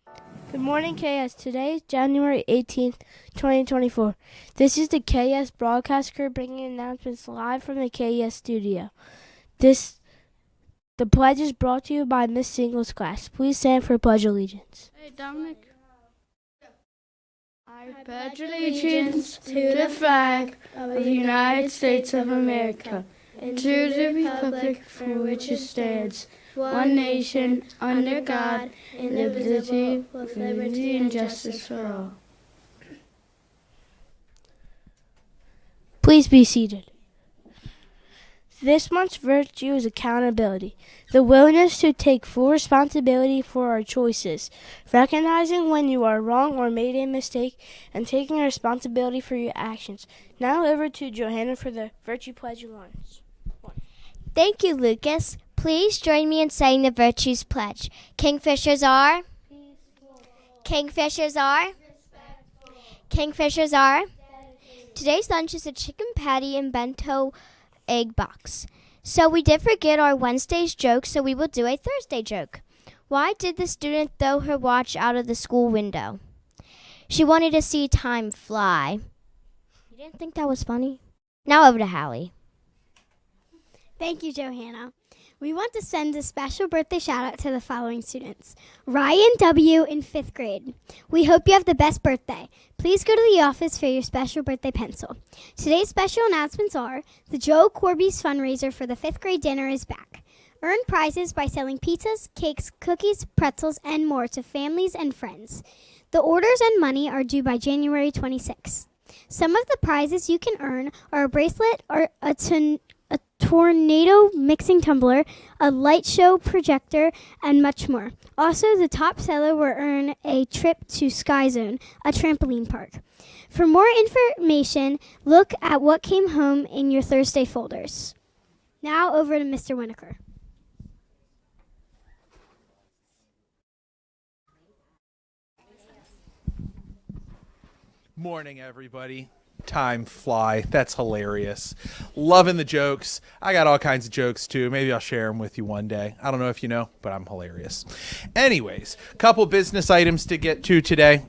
Good morning, KS. Today is January 18th, 2024. This is the KS broadcast crew bringing announcements live from the KS studio. The pledge is brought to you by Miss Single's class. Please stand for Pledge Allegiance. Hey, Dominic. I pledge allegiance to the flag of the United States of America and to the republic for which it stands, one nation, under God, indivisible, with liberty and justice for all. Please be seated. This month's virtue is accountability, the willingness to take full responsibility for our choices, recognizing when you are wrong or made a mistake, and taking responsibility for your actions. Now over to Johanna for the Virtue Pledge lines. Thank you, Lucas. Please join me in saying the Virtues Pledge. Kingfishers are. Kingfishers are. Kingfishers are. Today's lunch is a chicken patty and bento egg box. So we did forget our Wednesday's joke, so we will do a Thursday joke. Why did the student throw her watch out of the school window? She wanted to see time fly. You didn't think that was funny? Now over to Hallie. Thank you, Johanna. We want to send a special birthday shout out to the following students. Ryan W. in 5th grade. We hope you have the best birthday. Please go to the office for your special birthday pencil. Today's special announcements are the Joe Corby's fundraiser for the 5th grade dinner is back. Earn prizes by selling pizzas, cakes, cookies, pretzels, and more to families and friends. The orders and money are due by January 26th. Some of the prizes you can earn are a bracelet or a tornado mixing tumbler, a light show projector, and much more. Also, the top seller will earn a trip to Sky Zone, a trampoline park. For more information, look at what came home in your Thursday folders. Now over to Mr. Winokur. Morning, everybody. Time fly. That's hilarious. Loving the jokes. I got all kinds of jokes too. Maybe I'll share them with you one day. I don't know if you know, but I'm hilarious. Anyways, couple business items to get to today.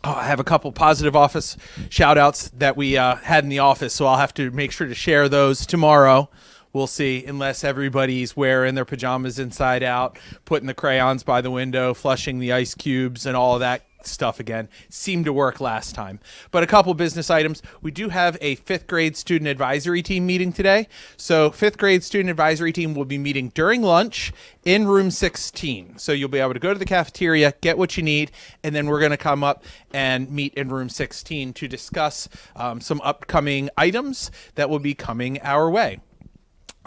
I have a couple positive office shout outs that we had in the office, so I'll have to make sure to share those tomorrow. We'll see, unless everybody's wearing their pajamas inside out, putting the crayons by the window, flushing the ice cubes and all of that stuff again. Seemed to work last time. But a couple business items. We do have a 5th grade student advisory team meeting today. So 5th grade student advisory team will be meeting during lunch in room 16. So you'll be able to go to the cafeteria, get what you need, and then we're going to come up and meet in room 16 to discuss some upcoming items that will be coming our way.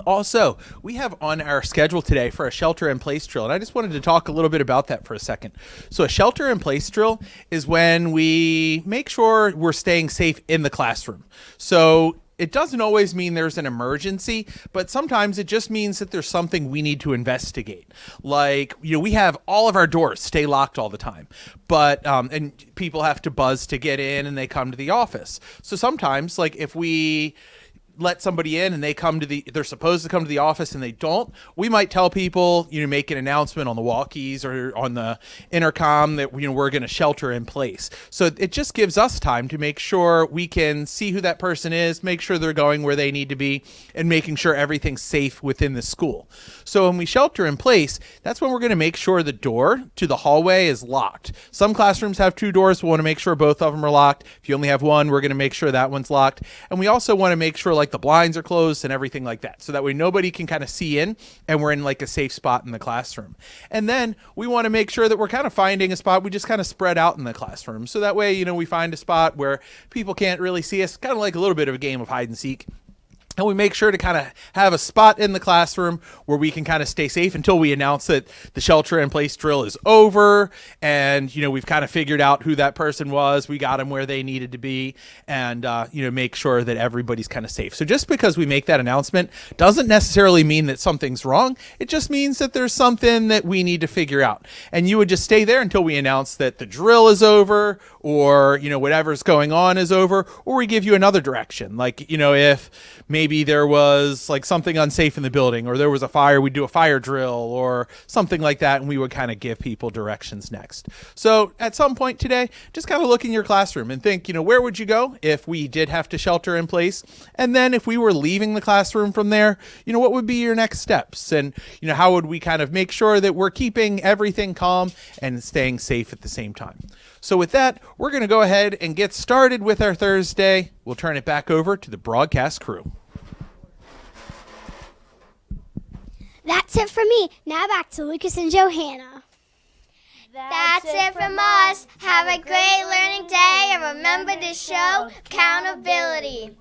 Also, we have on our schedule today for a shelter-in-place drill, and I just wanted to talk a little bit about that for a second. So a shelter-in-place drill is when we make sure we're staying safe in the classroom. So it doesn't always mean there's an emergency, but sometimes it just means that there's something we need to investigate. Like, we have all of our doors stay locked all the time, but and people have to buzz to get in and they come to the office. So sometimes, like if we let somebody in and they're supposed to come to the office and they don't, we might tell people, make an announcement on the walkies or on the intercom that, we're going to shelter in place. So it just gives us time to make sure we can see who that person is, make sure they're going where they need to be, and making sure everything's safe within the school. So when we shelter in place, that's when we're going to make sure the door to the hallway is locked. Some classrooms have 2 doors. We want to make sure both of them are locked. If you only have one, we're going to make sure that one's locked. And we also want to make sure the blinds are closed and everything like that. So that way nobody can kind of see in and we're in a safe spot in the classroom. And then we want to make sure that we're kind of finding a spot. We just kind of spread out in the classroom. So that way, we find a spot where people can't really see us, kind of like a little bit of a game of hide and seek. And we make sure to kind of have a spot in the classroom where we can kind of stay safe until we announce that the shelter-in-place drill is over. And, we've kind of figured out who that person was. We got them where they needed to be and, make sure that everybody's kind of safe. So just because we make that announcement doesn't necessarily mean that something's wrong. It just means that there's something that we need to figure out. And you would just stay there until we announce that the drill is over or, whatever's going on is over, or we give you another direction. Like, if maybe maybe there was like something unsafe in the building, or there was a fire, we'd do a fire drill or something like that, and we would kind of give people directions next. So at some point today, just kind of look in your classroom and think, where would you go if we did have to shelter in place? And then if we were leaving the classroom from there, what would be your next steps? And, how would we kind of make sure that we're keeping everything calm and staying safe at the same time? So with that, we're going to go ahead and get started with our Thursday. We'll turn it back over to the broadcast crew. That's it for me. Now back to Lucas and Johanna. That's it from us. Have a great learning day and remember to show accountability.